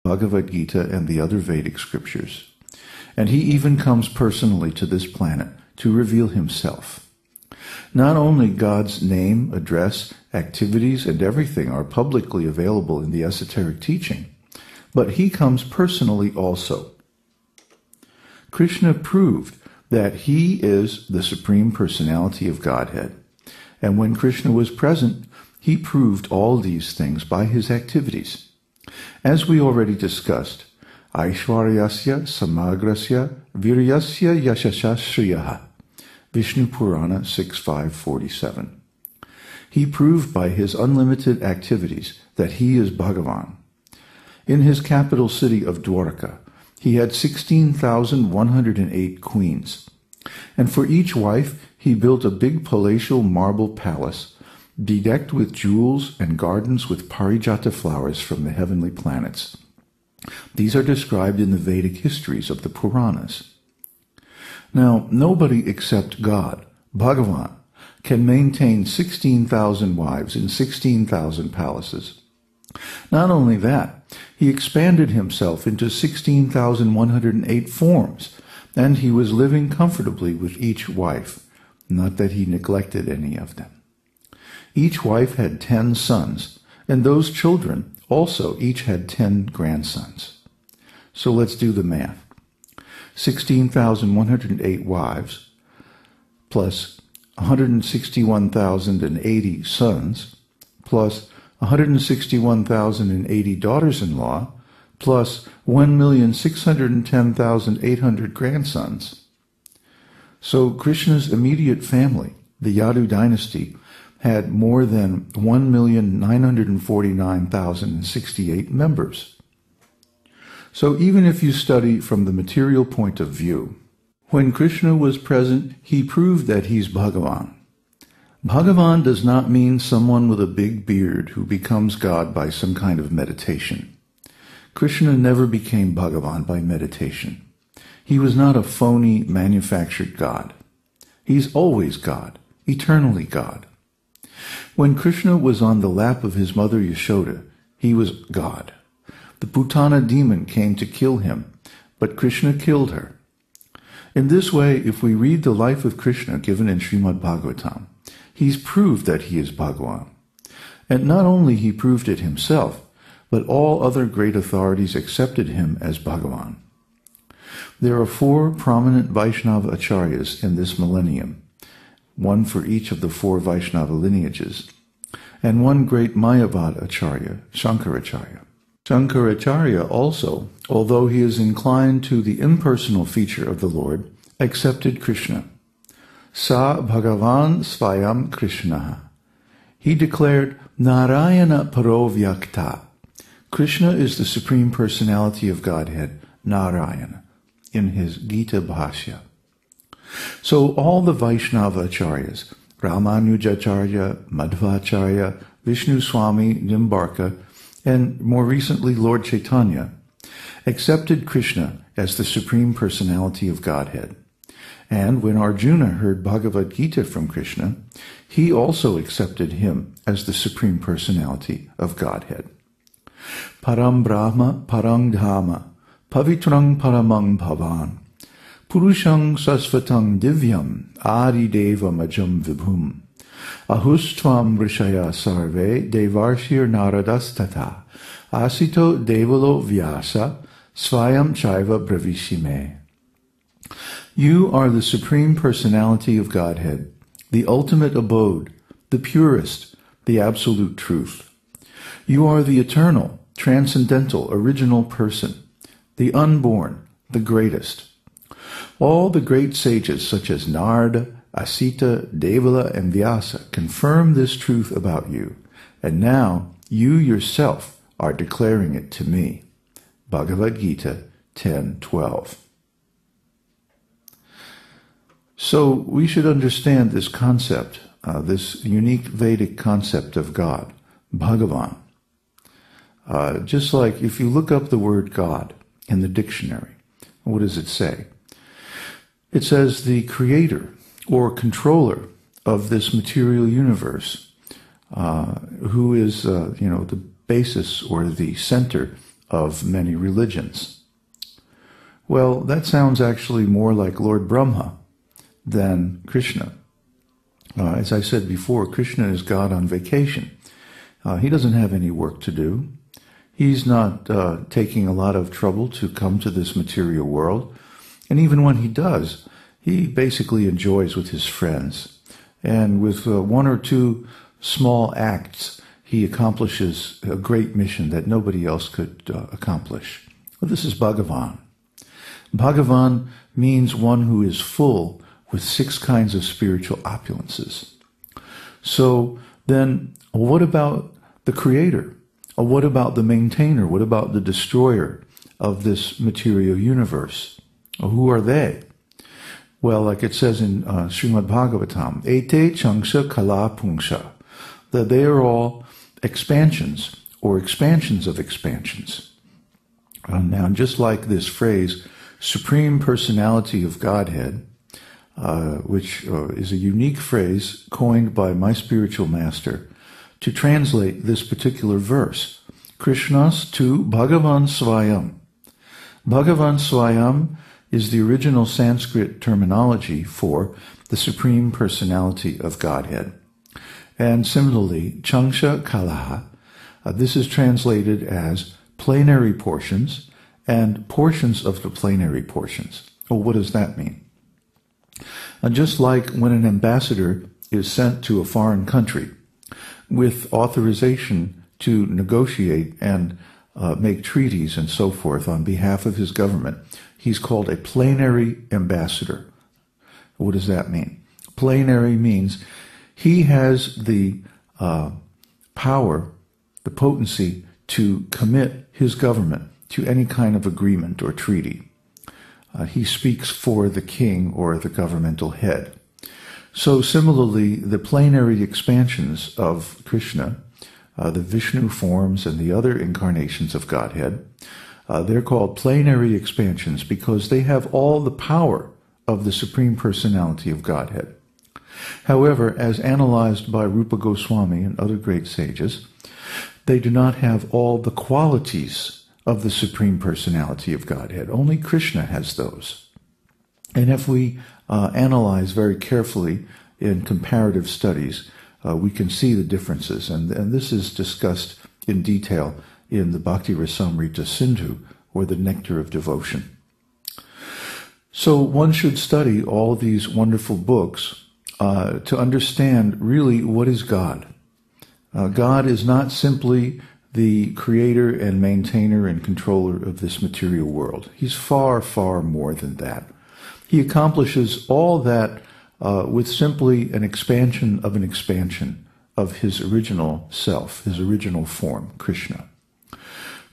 Bhagavad-gita and the other Vedic scriptures. And he even comes personally to this planet to reveal himself. Not only God's name, address, activities, and everything are publicly available in the esoteric teaching, but he comes personally also. Kṛṣṇa proved that he is the Supreme Personality of Godhead, and when Kṛṣṇa was present, he proved all these things by his activities. As we already discussed, aisvaryasya, samagrasya, viryasya, yasasah, sriyah, Visnu Purana 6.5.47. He proved by his unlimited activities that he is Bhagavan. In his capital city of Dwarka, he had 16,108 queens, and for each wife he built a big palatial marble palace, bedecked with jewels and gardens with parijata flowers from the heavenly planets. These are described in the Vedic histories of the Puranas. Now, nobody except God, Bhagavan, can maintain 16,000 wives in 16,000 palaces. Not only that, he expanded himself into 16,108 forms, and he was living comfortably with each wife, not that he neglected any of them. Each wife had 10 sons, and those children also each had 10 grandsons. So let's do the math. 16,108 wives plus 161,080 sons plus 161,080 daughters-in-law plus 1,610,800 grandsons. So Krishna's immediate family, the Yadu dynasty, had more than 1,949,068 members. So even if you study from the material point of view, when Kṛṣṇa was present, he proved that he's Bhagavan. Bhagavan does not mean someone with a big beard who becomes God by some kind of meditation. Kṛṣṇa never became Bhagavan by meditation. He was not a phony, manufactured God. He's always God, eternally God. When Kṛṣṇa was on the lap of his mother Yashoda, he was God. The Putana demon came to kill him, but Kṛṣṇa killed her. In this way, if we read the life of Kṛṣṇa given in Srimad Bhagavatam, he's proved that he is Bhagavan. And not only he proved it himself, but all other great authorities accepted him as Bhagavan. There are 4 prominent Vaishnava acharyas in this millennium, one for each of the 4 Vaishnava lineages, and one great Mayavad acharya, Shankaracharya. Shankaracharya also, although he is inclined to the impersonal feature of the Lord, accepted Kṛṣṇa. Sa Bhagavan Svayam Kṛṣṇah. He declared, Narayana Parovyakta. Kṛṣṇa is the Supreme Personality of Godhead, Narayana, in his Gita Bhashya. So all the Vaishnava acharyas, Ramanujacharya, Madhvacharya, Vishnu Swami, Nimbarka, and more recently Lord Chaitanya, accepted Kṛṣṇa as the Supreme Personality of Godhead. And when Arjuna heard Bhagavad-gita from Kṛṣṇa, he also accepted him as the Supreme Personality of Godhead. Param Brahma Parang Dhama Pavitrang Paramang Bhavan Purushang Sasvatang Divyam Adi Deva Majam Vibhum Ahustvam Rishaya Sarve Devarshir Naradastata Asito Devalo Vyasa Svayam Caiva Bravishime. You are the Supreme Personality of Godhead, the ultimate abode, the purest, the absolute truth. You are the eternal, transcendental, original person, the unborn, the greatest. All the great sages such as Narada, Asita, Devala, and Vyasa confirm this truth about you, and now you yourself are declaring it to me. Bhagavad-gita 10:12. So we should understand this concept, this unique Vedic concept of God, Bhagavan. Just like if you look up the word God in the dictionary, what does it say? It says the creator or controller of this material universe, who is, the basis or the center of many religions. Well, that sounds actually more like Lord Brahma than Kṛṣṇa. As I said before, Kṛṣṇa is God on vacation. He doesn't have any work to do. He's not taking a lot of trouble to come to this material world. And even when he does, he basically enjoys with his friends. And with one or two small acts, he accomplishes a great mission that nobody else could accomplish. Well, this is Bhagavan. Bhagavan means one who is full with 6 kinds of spiritual opulences. So then, what about the creator? Or what about the maintainer? What about the destroyer of this material universe? Or who are they? Well, like it says in Srimad Bhagavatam, Ete changsha kala pungsha, that they are all expansions or expansions of expansions. Now, just like this phrase, Supreme Personality of Godhead, which is a unique phrase coined by my spiritual master to translate this particular verse, Kṛṣṇas tu Bhagavan Svayam. Bhagavan Svayam is the original Sanskrit terminology for the Supreme Personality of Godhead. And similarly, Changsha Kalaha, this is translated as plenary portions and portions of the plenary portions. Well, what does that mean? Just like when an ambassador is sent to a foreign country with authorization to negotiate and make treaties and so forth on behalf of his government, he's called a plenary ambassador. What does that mean? Plenary means he has the power, the potency to commit his government to any kind of agreement or treaty. He speaks for the king or the governmental head. So similarly, the plenary expansions of Kṛṣṇa, the Vishnu forms and the other incarnations of Godhead, they're called plenary expansions because they have all the power of the Supreme Personality of Godhead. However, as analyzed by Rupa Goswami and other great sages, they do not have all the qualities of the Supreme Personality of Godhead. Only Kṛṣṇa has those. And if we analyze very carefully in comparative studies, we can see the differences. And this is discussed in detail in the Bhakti Rasamrita Sindhu, or the Nectar of Devotion. So one should study all these wonderful books to understand really what is God. God is not simply the creator and maintainer and controller of this material world. He's far, far more than that. He accomplishes all that with simply an expansion of his original self, his original form, Kṛṣṇa.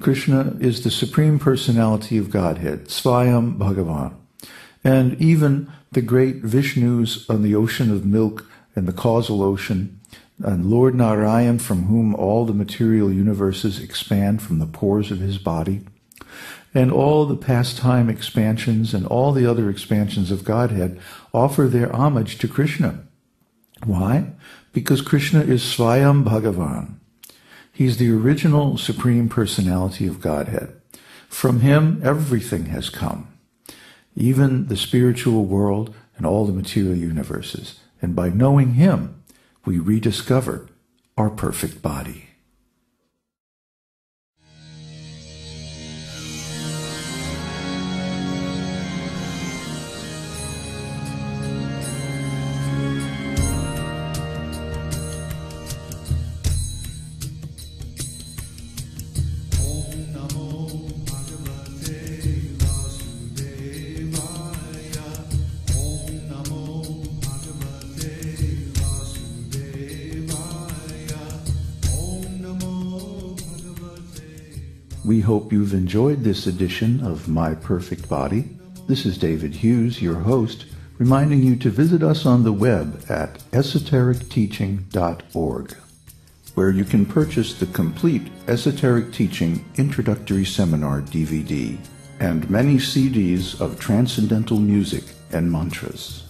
Kṛṣṇa is the Supreme Personality of Godhead, Svayam Bhagavan. And even the great Vishnus on the ocean of milk and the causal ocean, and Lord Narayan, from whom all the material universes expand from the pores of his body, and all the pastime expansions and all the other expansions of Godhead offer their homage to Kṛṣṇa. Why? Because Kṛṣṇa is Svayam Bhagavan. He's the original Supreme Personality of Godhead. From him, everything has come, even the spiritual world and all the material universes. And by knowing him, we rediscover our perfect body. We hope you've enjoyed this edition of My Perfect Body. This is David Hughes, your host, reminding you to visit us on the web at esotericteaching.org, where you can purchase the complete Esoteric Teaching Introductory Seminar DVD and many CDs of transcendental music and mantras.